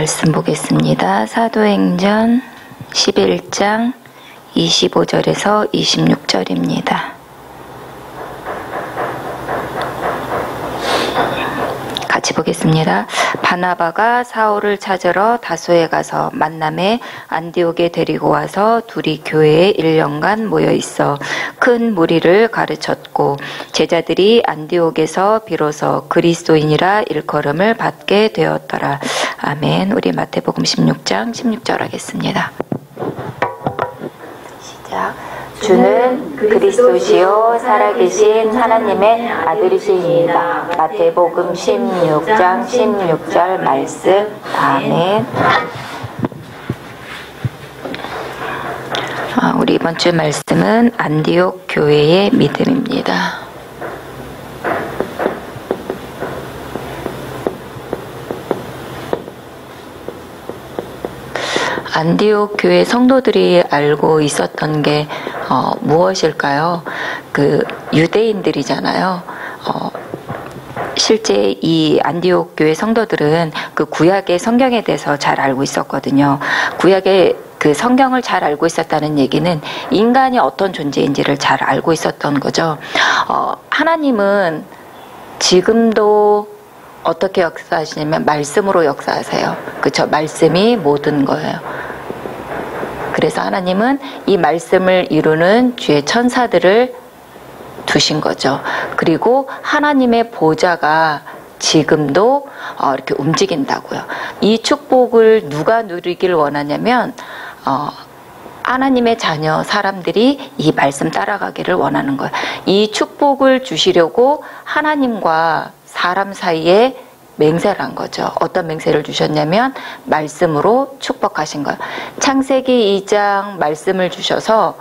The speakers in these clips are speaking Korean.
말씀 보겠습니다. 사도행전 11장 25절에서 26절입니다. 같이 보겠습니다. 바나바가 사울을 찾으러 다소에 가서 만남에 안디옥에 데리고 와서 둘이 교회에 1년간 모여 있어 큰 무리를 가르쳤고 제자들이 안디옥에서 비로소 그리스도인이라 일컬음을 받게 되었더라. 아멘. 우리 마태복음 16장 16절 하겠습니다. 시작. 주는 그리스도시요 살아계신 하나님의 아들이시니이다. 마태복음 16장 16절 말씀. 아멘. 우리 이번 주 말씀은 안디옥 교회의 믿음입니다. 안디옥 교회 성도들이 알고 있었던 게 무엇일까요? 그 유대인들이잖아요. 실제 이 안디옥 교회 성도들은 그 구약의 성경에 대해서 잘 알고 있었거든요. 구약의 그 성경을 잘 알고 있었다는 얘기는 인간이 어떤 존재인지를 잘 알고 있었던 거죠. 하나님은 지금도 어떻게 역사하시냐면 말씀으로 역사하세요. 그렇죠? 말씀이 모든 거예요. 그래서 하나님은 이 말씀을 이루는 주의 천사들을 두신 거죠. 그리고 하나님의 보좌가 지금도 이렇게 움직인다고요. 이 축복을 누가 누리길 원하냐면 하나님의 자녀 사람들이 이 말씀 따라가기를 원하는 거예요. 이 축복을 주시려고 하나님과 사람 사이에 맹세를 한 거죠. 어떤 맹세를 주셨냐면 말씀으로 축복하신 거예요. 창세기 2장 말씀을 주셔서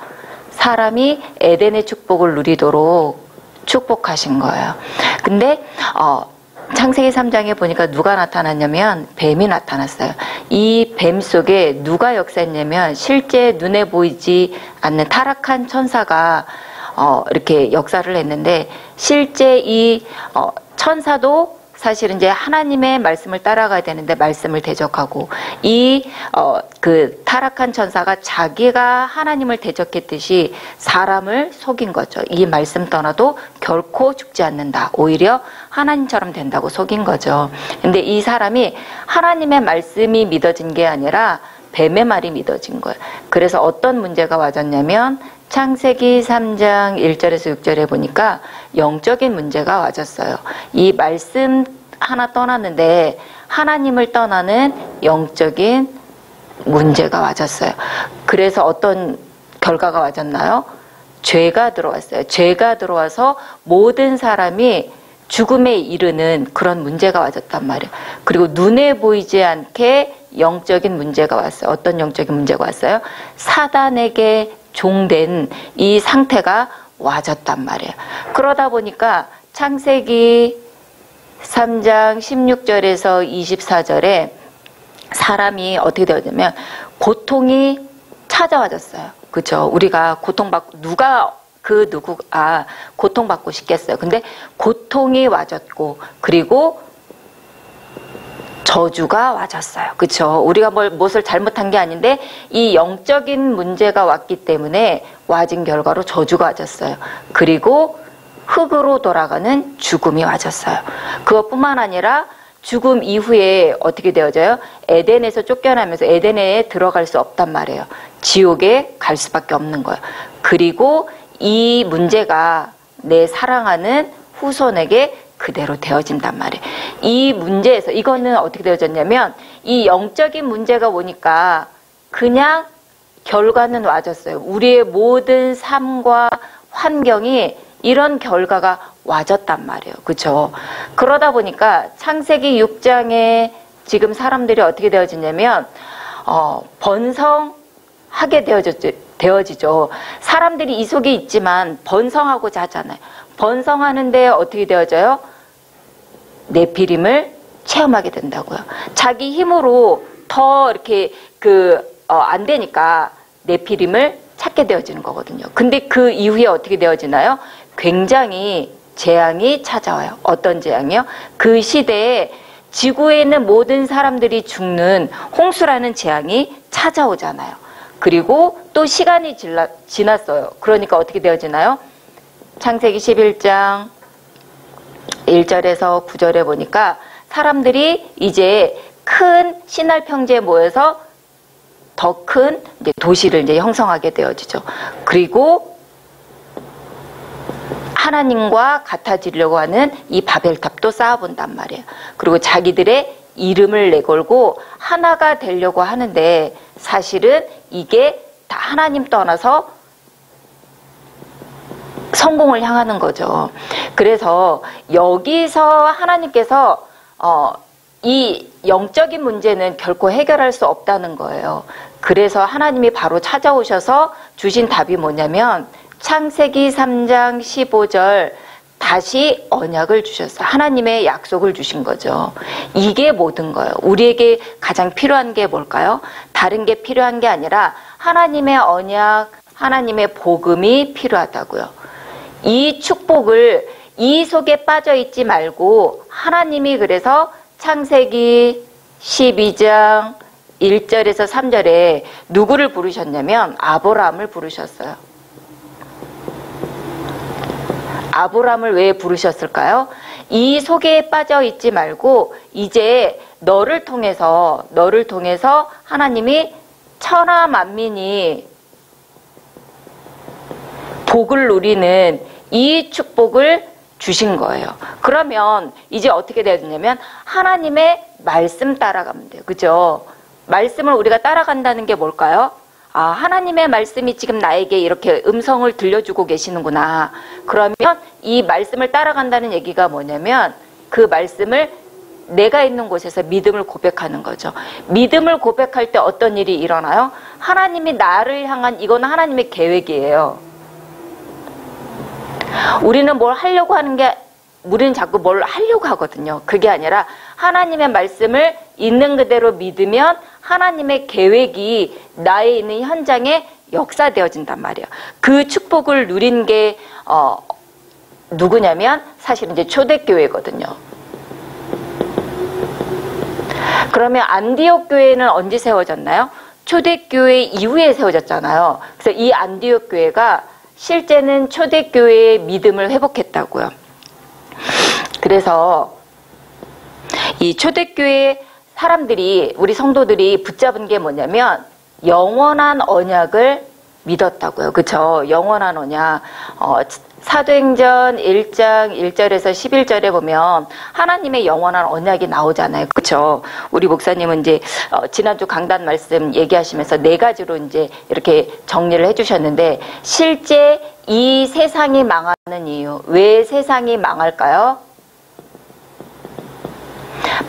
사람이 에덴의 축복을 누리도록 축복하신 거예요. 근데 창세기 3장에 보니까 누가 나타났냐면 뱀이 나타났어요. 이 뱀 속에 누가 역사했냐면 실제 눈에 보이지 않는 타락한 천사가 이렇게 역사를 했는데 실제 이 천사도 사실은 이제 하나님의 말씀을 따라가야 되는데 말씀을 대적하고 그 타락한 천사가 자기가 하나님을 대적했듯이 사람을 속인 거죠. 이 말씀 떠나도 결코 죽지 않는다. 오히려 하나님처럼 된다고 속인 거죠. 근데 이 사람이 하나님의 말씀이 믿어진 게 아니라 뱀의 말이 믿어진 거예요. 그래서 어떤 문제가 와졌냐면 창세기 3장 1절에서 6절에 보니까 영적인 문제가 와졌어요. 이 말씀 하나 떠났는데 하나님을 떠나는 영적인 문제가 와졌어요. 그래서 어떤 결과가 와졌나요? 죄가 들어왔어요. 죄가 들어와서 모든 사람이 죽음에 이르는 그런 문제가 와졌단 말이에요. 그리고 눈에 보이지 않게 영적인 문제가 왔어요. 어떤 영적인 문제가 왔어요? 사단에게 종된 이 상태가 와졌단 말이에요. 그러다 보니까 창세기 3장 16절에서 24절에 사람이 어떻게 되었냐면 고통이 찾아와졌어요. 그렇죠? 우리가 고통받고 누가 고통받고 싶겠어요. 근데 고통이 와졌고 그리고 저주가 와졌어요. 그렇죠? 우리가 무엇을 잘못한 게 아닌데 이 영적인 문제가 왔기 때문에 와진 결과로 저주가 와졌어요. 그리고 흙으로 돌아가는 죽음이 와졌어요. 그것뿐만 아니라 죽음 이후에 어떻게 되어져요? 에덴에서 쫓겨나면서 에덴에 들어갈 수 없단 말이에요. 지옥에 갈 수밖에 없는 거예요. 그리고 이 문제가 내 사랑하는 후손에게 그대로 되어진단 말이에요. 이 문제에서 이거는 어떻게 되어졌냐면 이 영적인 문제가 오니까 그냥 결과는 와졌어요. 우리의 모든 삶과 환경이 이런 결과가 와졌단 말이에요. 그렇죠? 그러다 보니까 창세기 6장에 지금 사람들이 어떻게 되어지냐면 번성하게 되어지죠. 사람들이 이 속에 있지만 번성하고자 하잖아요. 번성하는데 어떻게 되어져요? 네피림을 체험하게 된다고요. 자기 힘으로 더 이렇게 안 되니까 네피림을 찾게 되어지는 거거든요. 근데 그 이후에 어떻게 되어지나요? 굉장히 재앙이 찾아와요. 어떤 재앙이요? 그 시대에 지구에 있는 모든 사람들이 죽는 홍수라는 재앙이 찾아오잖아요. 그리고 또 시간이 지났어요. 그러니까 어떻게 되어지나요? 창세기 11장 1절에서 9절에 보니까 사람들이 이제 큰 신할 평지에 모여서 더 큰 도시를 이제 형성하게 되어지죠. 그리고 하나님과 같아지려고 하는 이 바벨탑도 쌓아본단 말이에요. 그리고 자기들의 이름을 내걸고 하나가 되려고 하는데 사실은 이게 다 하나님 떠나서 성공을 향하는 거죠. 그래서 여기서 하나님께서 이 영적인 문제는 결코 해결할 수 없다는 거예요. 그래서 하나님이 바로 찾아오셔서 주신 답이 뭐냐면 창세기 3장 15절 다시 언약을 주셨어요. 하나님의 약속을 주신 거죠. 이게 모든 거예요. 우리에게 가장 필요한 게 뭘까요? 다른 게 필요한 게 아니라 하나님의 언약, 하나님의 복음이 필요하다고요. 이 축복을 이 속에 빠져 있지 말고 하나님이 그래서 창세기 12장 1절에서 3절에 누구를 부르셨냐면 아브라함을 부르셨어요. 아브라함을 왜 부르셨을까요? 이 속에 빠져 있지 말고 이제 너를 통해서 하나님이 천하 만민이 복을 누리는 이 축복을 주신 거예요. 그러면 이제 어떻게 되느냐면 하나님의 말씀 따라가면 돼요. 그죠? 말씀을 우리가 따라간다는 게 뭘까요? 아, 하나님의 말씀이 지금 나에게 이렇게 음성을 들려주고 계시는구나. 그러면 이 말씀을 따라간다는 얘기가 뭐냐면 그 말씀을 내가 있는 곳에서 믿음을 고백하는 거죠. 믿음을 고백할 때 어떤 일이 일어나요? 하나님이 나를 향한 이건 하나님의 계획이에요. 우리는 뭘 하려고 하는 게 우리는 자꾸 뭘 하려고 하거든요. 그게 아니라 하나님의 말씀을 있는 그대로 믿으면 하나님의 계획이 나에 있는 현장에 역사되어진단 말이에요. 그 축복을 누린 게 누구냐면 사실 이제 초대교회거든요. 그러면 안디옥 교회는 언제 세워졌나요? 초대교회 이후에 세워졌잖아요. 그래서 이 안디옥 교회가 실제는 초대교회의 믿음을 회복했다고요. 그래서 이 초대교회 사람들이 우리 성도들이 붙잡은 게 뭐냐면 영원한 언약을 믿었다고요. 그렇죠? 영원한 언약. 사도행전 1장 1절에서 11절에 보면 하나님의 영원한 언약이 나오잖아요. 그렇죠? 우리 목사님은 이제 지난주 강단 말씀 얘기하시면서 네 가지로 이제 이렇게 정리를 해주셨는데 실제 이 세상이 망하는 이유, 왜 세상이 망할까요?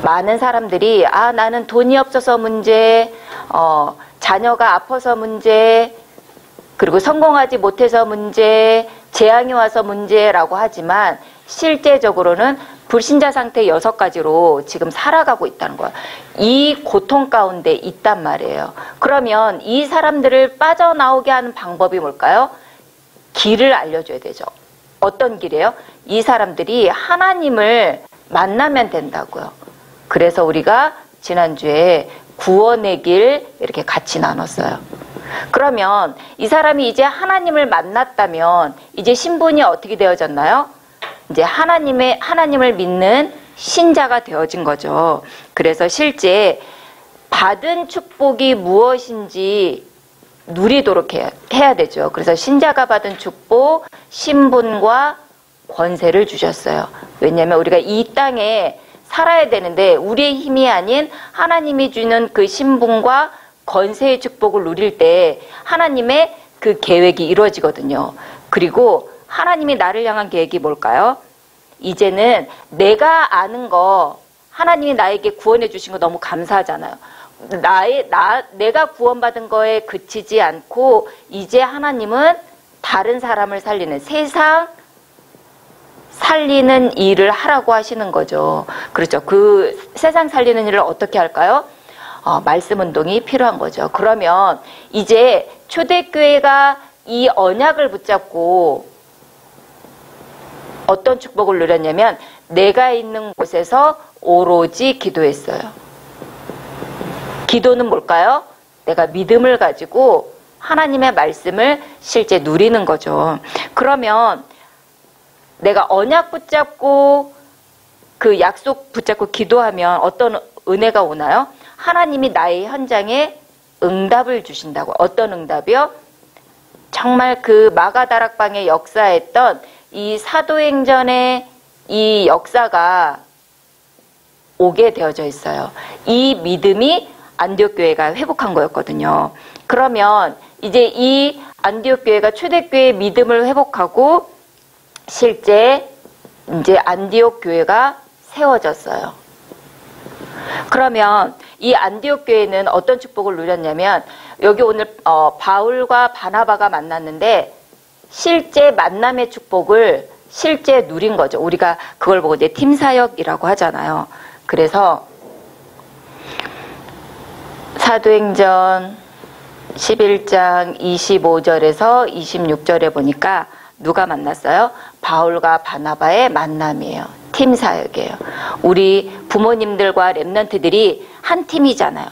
많은 사람들이 나는 돈이 없어서 문제, 자녀가 아파서 문제, 그리고 성공하지 못해서 문제, 재앙이 와서 문제라고 하지만 실제적으로는 불신자 상태 6가지로 지금 살아가고 있다는 거예요. 이 고통 가운데 있단 말이에요. 그러면 이 사람들을 빠져나오게 하는 방법이 뭘까요? 길을 알려줘야 되죠. 어떤 길이에요? 이 사람들이 하나님을 만나면 된다고요. 그래서 우리가 지난주에 구원의 길 이렇게 같이 나눴어요. 그러면 이 사람이 이제 하나님을 만났다면 이제 신분이 어떻게 되어졌나요? 이제 하나님을 믿는 신자가 되어진 거죠. 그래서 실제 받은 축복이 무엇인지 누리도록 해야 되죠. 그래서 신자가 받은 축복, 신분과 권세를 주셨어요. 왜냐하면 우리가 이 땅에 살아야 되는데 우리의 힘이 아닌 하나님이 주는 그 신분과 권세의 축복을 누릴 때 하나님의 그 계획이 이루어지거든요. 그리고 하나님이 나를 향한 계획이 뭘까요? 이제는 내가 아는 거, 하나님이 나에게 구원해 주신 거 너무 감사하잖아요. 내가 구원받은 거에 그치지 않고 이제 하나님은 다른 사람을 살리는, 세상 살리는 일을 하라고 하시는 거죠. 그렇죠. 그 세상 살리는 일을 어떻게 할까요? 말씀 운동이 필요한 거죠. 그러면 이제 초대교회가 이 언약을 붙잡고 어떤 축복을 누렸냐면 내가 있는 곳에서 오로지 기도했어요. 기도는 뭘까요? 내가 믿음을 가지고 하나님의 말씀을 실제 누리는 거죠. 그러면 내가 언약 붙잡고 그 약속 붙잡고 기도하면 어떤 은혜가 오나요? 하나님이 나의 현장에 응답을 주신다고. 어떤 응답이요? 정말 그 마가다락방에 역사했던 이 사도행전의 이 역사가 오게 되어져 있어요. 이 믿음이 안디옥 교회가 회복한 거였거든요. 그러면 이제 이 안디옥 교회가 초대교회의 믿음을 회복하고 실제 이제 안디옥 교회가 세워졌어요. 그러면 이 안디옥 교회는 어떤 축복을 누렸냐면 여기 오늘 바울과 바나바가 만났는데 실제 만남의 축복을 실제 누린 거죠. 우리가 그걸 보고 이제 팀사역이라고 하잖아요. 그래서 사도행전 11장 25절에서 26절에 보니까 누가 만났어요? 바울과 바나바의 만남이에요. 팀사역이에요. 우리 부모님들과 랩런트들이 한 팀이잖아요.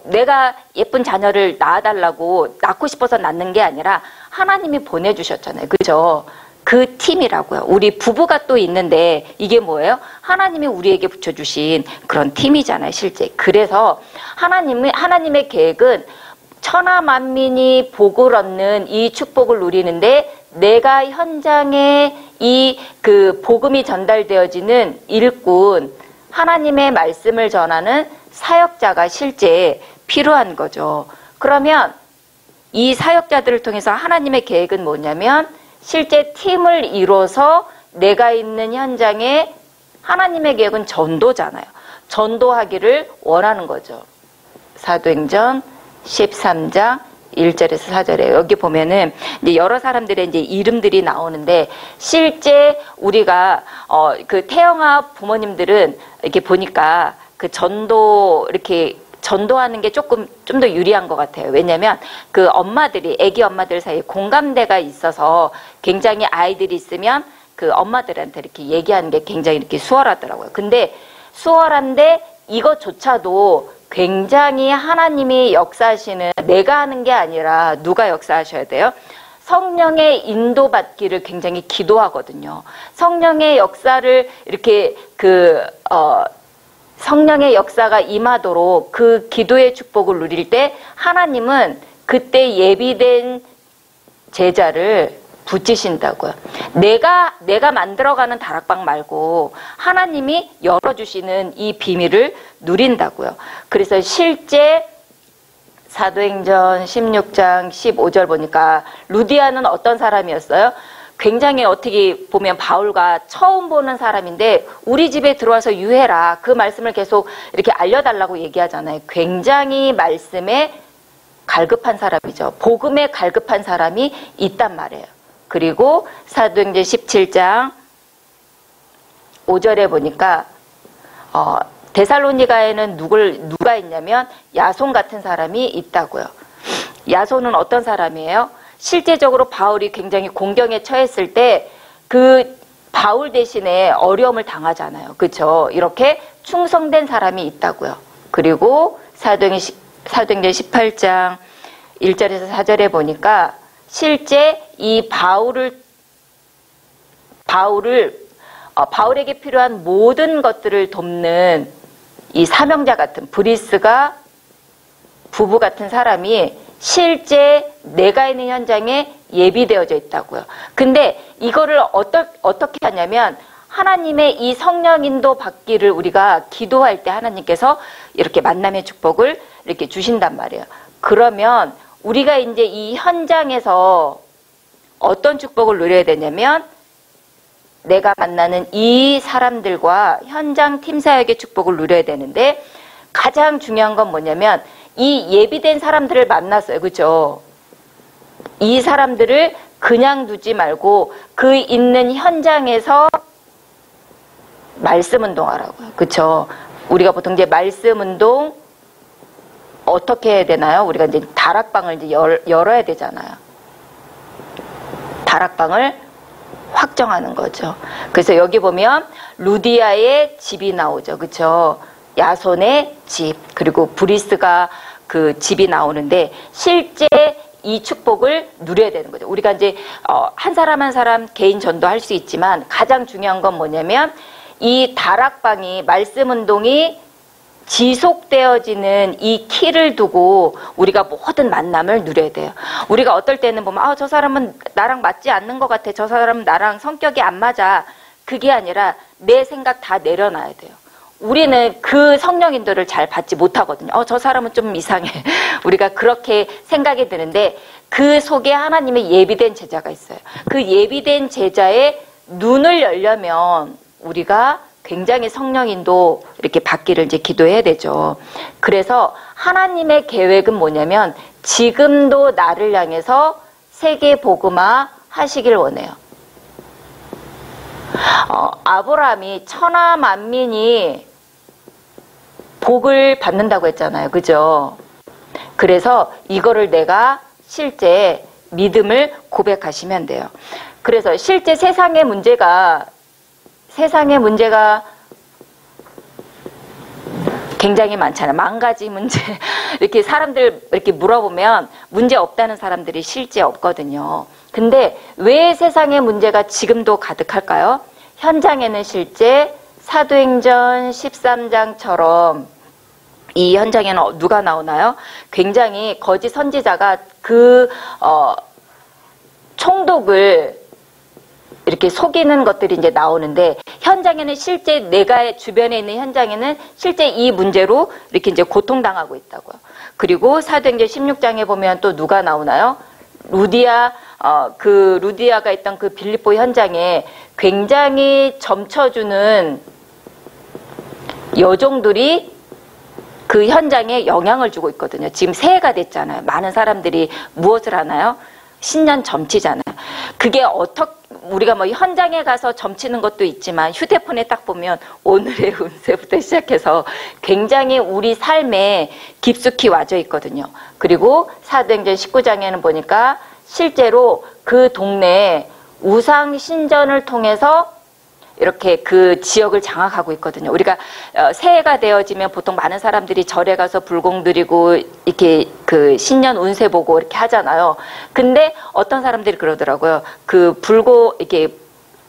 내가 예쁜 자녀를 낳아달라고 낳고 싶어서 낳는 게 아니라 하나님이 보내주셨잖아요. 그죠? 그 팀이라고요. 우리 부부가 또 있는데 이게 뭐예요? 하나님이 우리에게 붙여주신 그런 팀이잖아요. 실제. 그래서 하나님의 계획은 천하 만민이 복을 얻는 이 축복을 누리는데 내가 현장에 이 그 복음이 전달되어지는 일꾼, 하나님의 말씀을 전하는 사역자가 실제 필요한 거죠. 그러면 이 사역자들을 통해서 하나님의 계획은 뭐냐면 실제 팀을 이뤄서 내가 있는 현장에 하나님의 계획은 전도잖아요. 전도하기를 원하는 거죠. 사도행전 13장 1절에서 4절에 여기 보면은 이제 여러 사람들의 이제 이름들이 나오는데 실제 우리가 그 태영아 부모님들은 이렇게 보니까 그 전도 이렇게 전도하는 게 조금 좀 더 유리한 것 같아요. 왜냐면 그 엄마들이 아기 엄마들 사이에 공감대가 있어서 굉장히 아이들이 있으면 그 엄마들한테 이렇게 얘기하는 게 굉장히 이렇게 수월하더라고요. 근데 수월한데 이것조차도 굉장히 하나님이 역사하시는 내가 하는 게 아니라 누가 역사하셔야 돼요? 성령의 인도받기를 굉장히 기도하거든요. 성령의 역사를 이렇게 성령의 역사가 임하도록 그 기도의 축복을 누릴 때 하나님은 그때 예비된 제자를 붙이신다고요. 내가 만들어가는 다락방 말고 하나님이 열어주시는 이 비밀을 누린다고요. 그래서 실제 사도행전 16장 15절 보니까 루디아는 어떤 사람이었어요? 굉장히 어떻게 보면 바울과 처음 보는 사람인데 우리 집에 들어와서 유해라. 그 말씀을 계속 이렇게 알려달라고 얘기하잖아요. 굉장히 말씀에 갈급한 사람이죠. 복음에 갈급한 사람이 있단 말이에요. 그리고 사도행전 17장 5절에 보니까 데살로니가에는 누가 있냐면 야손 같은 사람이 있다고요. 야손은 어떤 사람이에요? 실제적으로 바울이 굉장히 공경에 처했을 때 그 바울 대신에 어려움을 당하잖아요. 그렇죠? 이렇게 충성된 사람이 있다고요. 그리고 사도행전 18장 1절에서 4절에 보니까 실제 이 바울에게 필요한 모든 것들을 돕는 이 사명자 같은 브리스가 부부 같은 사람이 실제 내가 있는 현장에 예비되어져 있다고요. 근데 이거를 어떻게 하냐면 하나님의 이 성령 인도 받기를 우리가 기도할 때 하나님께서 이렇게 만남의 축복을 이렇게 주신단 말이에요. 그러면 우리가 이제 이 현장에서 어떤 축복을 누려야 되냐면 내가 만나는 이 사람들과 현장 팀 사역의 축복을 누려야 되는데 가장 중요한 건 뭐냐면 이 예비된 사람들을 만났어요. 그렇죠? 이 사람들을 그냥 두지 말고 그 있는 현장에서 말씀 운동하라고요. 그렇죠? 우리가 보통 이제 말씀 운동 어떻게 해야 되나요? 우리가 이제 다락방을 이제 열어야 되잖아요. 다락방을 확정하는 거죠. 그래서 여기 보면 루디아의 집이 나오죠. 그렇죠? 야손의 집, 그리고 브리스가 그 집이 나오는데 실제 이 축복을 누려야 되는 거죠. 우리가 이제 한 사람 한 사람 개인 전도할 수 있지만 가장 중요한 건 뭐냐면 이 다락방이 말씀 운동이 지속되어지는 이 키를 두고 우리가 모든 만남을 누려야 돼요. 우리가 어떨 때는 보면 저 사람은 나랑 맞지 않는 것 같아. 저 사람은 나랑 성격이 안 맞아. 그게 아니라 내 생각 다 내려놔야 돼요. 우리는 그 성령 인도를 잘 받지 못하거든요. 저 사람은 좀 이상해. 우리가 그렇게 생각이 드는데 그 속에 하나님의 예비된 제자가 있어요. 그 예비된 제자의 눈을 열려면 우리가 굉장히 성령 인도 이렇게 받기를 이제 기도해야 되죠. 그래서 하나님의 계획은 뭐냐면 지금도 나를 향해서 세계 복음화 하시길 원해요. 아브라함이 천하 만민이 복을 받는다고 했잖아요. 그죠? 그래서 이거를 내가 실제 믿음을 고백하시면 돼요. 그래서 실제 세상의 문제가 굉장히 많잖아요. 10,000가지 문제. 이렇게 사람들 이렇게 물어보면 문제 없다는 사람들이 실제 없거든요. 근데 왜 세상의 문제가 지금도 가득할까요? 현장에는 실제 사도행전 13장처럼 이 현장에는 누가 나오나요? 굉장히 거짓 선지자가 그 총독을 이렇게 속이는 것들이 이제 나오는데 현장에는 실제 내가 주변에 있는 현장에는 실제 이 문제로 이렇게 이제 고통당하고 있다고요. 그리고 사도행전 16장에 보면 또 누가 나오나요? 루디아가 있던 그 빌립보 현장에 굉장히 점쳐주는 여종들이 그 현장에 영향을 주고 있거든요. 지금 새해가 됐잖아요. 많은 사람들이 무엇을 하나요? 신년 점치잖아요. 그게 우리가 뭐 현장에 가서 점치는 것도 있지만 휴대폰에 딱 보면 오늘의 운세부터 시작해서 굉장히 우리 삶에 깊숙이 와져 있거든요. 그리고 사도행전 19장에는 보니까 실제로 그 동네에 우상 신전을 통해서 이렇게 그 지역을 장악하고 있거든요. 우리가 새해가 되어지면 보통 많은 사람들이 절에 가서 불공 드리고 이렇게 그 신년 운세 보고 이렇게 하잖아요. 근데 어떤 사람들이 그러더라고요. 이렇게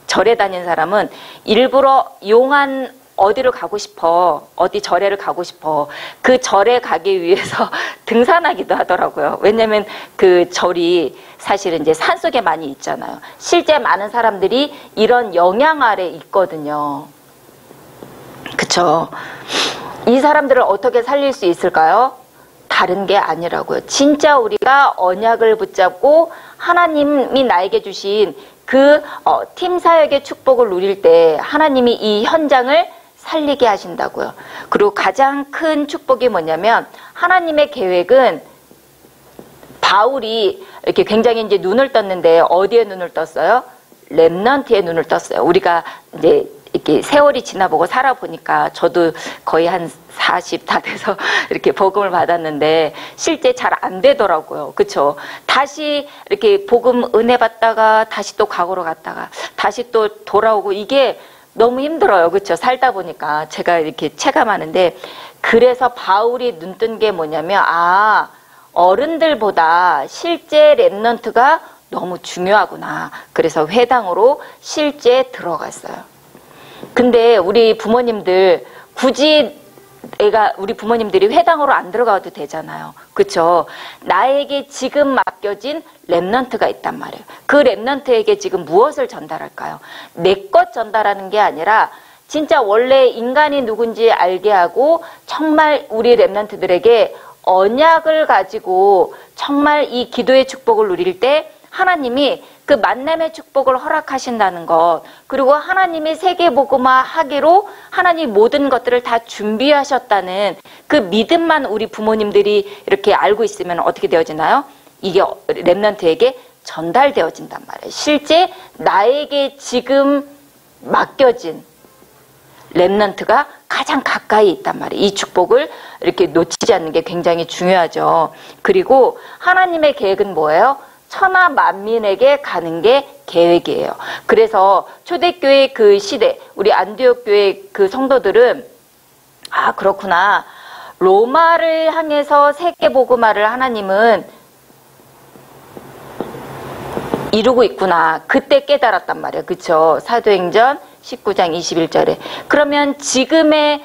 절에 다니는 사람은 일부러 용한 어디로 가고 싶어. 어디 절에를 가고 싶어. 그 절에 가기 위해서 등산하기도 하더라고요. 왜냐면 그 절이 사실은 이제 산속에 많이 있잖아요. 실제 많은 사람들이 이런 영향 아래 있거든요. 그쵸? 이 사람들을 어떻게 살릴 수 있을까요? 다른 게 아니라고요. 진짜 우리가 언약을 붙잡고 하나님이 나에게 주신 팀 사역의 축복을 누릴 때 하나님이 이 현장을 살리게 하신다고요. 그리고 가장 큰 축복이 뭐냐면 하나님의 계획은 바울이 이렇게 굉장히 이제 눈을 떴는데 어디에 눈을 떴어요? 렘넌트에 눈을 떴어요. 우리가 이제 이렇게 세월이 지나보고 살아보니까 저도 거의 한 40 다 돼서 이렇게 복음을 받았는데 실제 잘 안 되더라고요. 그쵸? 다시 이렇게 복음 은혜 받다가 다시 또 과거로 갔다가 다시 또 돌아오고 이게 너무 힘들어요. 그쵸? 살다 보니까 제가 이렇게 체감하는데 그래서 바울이 눈 뜬 게 뭐냐면 어른들보다 실제 렘넌트가 너무 중요하구나. 그래서 회당으로 실제 들어갔어요. 근데 우리 부모님들 굳이 우리 부모님들이 회당으로 안 들어가도 되잖아요. 그쵸? 나에게 지금 맡겨진 렘넌트가 있단 말이에요. 그 렘넌트에게 지금 무엇을 전달할까요? 내 것 전달하는 게 아니라 진짜 원래 인간이 누군지 알게 하고 정말 우리 렘넌트들에게 언약을 가지고 정말 이 기도의 축복을 누릴 때 하나님이 그 만남의 축복을 허락하신다는 것, 그리고 하나님이 세계복음화 하기로 하나님 모든 것들을 다 준비하셨다는 그 믿음만 우리 부모님들이 이렇게 알고 있으면 어떻게 되어지나요? 이게 렘넌트에게 전달되어진단 말이에요. 실제 나에게 지금 맡겨진 렘넌트가 가장 가까이 있단 말이에요. 이 축복을 이렇게 놓치지 않는 게 굉장히 중요하죠. 그리고 하나님의 계획은 뭐예요? 천하 만민에게 가는 게 계획이에요. 그래서 초대교회 그 시대, 우리 안디옥 교회 그 성도들은 아, 그렇구나. 로마를 향해서 세계복음화를 하나님은 이루고 있구나. 그때 깨달았단 말이에요. 그쵸? 사도행전 19장 21절에. 그러면 지금의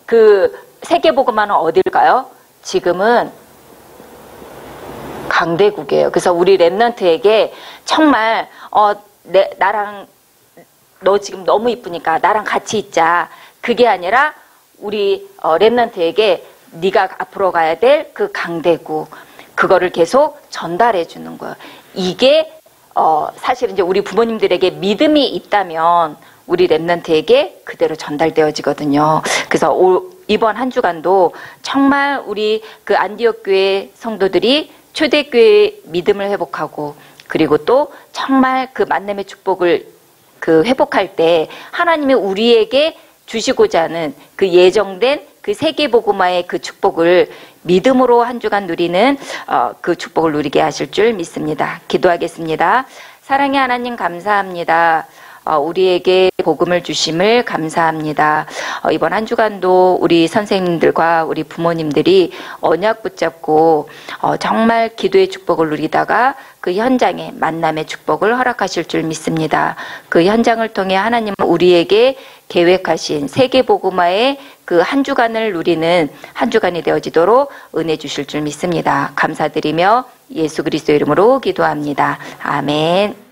그 세계복음화는 어딜까요? 지금은 강대국이에요. 그래서 우리 랩넌트에게 정말 나랑 너 지금 너무 이쁘니까 나랑 같이 있자. 그게 아니라 우리 랩넌트에게 네가 앞으로 가야 될 그 강대국, 그거를 계속 전달해 주는 거예요. 이게 사실 이제 우리 부모님들에게 믿음이 있다면 우리 랩넌트에게 그대로 전달되어지거든요. 그래서 이번 한 주간도 정말 우리 그 안디옥 교회 성도들이 초대교회의 믿음을 회복하고, 그리고 또 정말 그 만남의 축복을 그 회복할 때 하나님이 우리에게 주시고자 하는 그 예정된 그 세계복음화의 그 축복을 믿음으로 한 주간 누리는 그 축복을 누리게 하실 줄 믿습니다. 기도하겠습니다. 사랑의 하나님 감사합니다. 우리에게 복음을 주심을 감사합니다. 이번 한 주간도 우리 선생님들과 우리 부모님들이 언약 붙잡고 정말 기도의 축복을 누리다가 그 현장에 만남의 축복을 허락하실 줄 믿습니다. 그 현장을 통해 하나님은 우리에게 계획하신 세계복음화의 그 한 주간을 누리는 한 주간이 되어지도록 은혜 주실 줄 믿습니다. 감사드리며 예수 그리스도 이름으로 기도합니다. 아멘.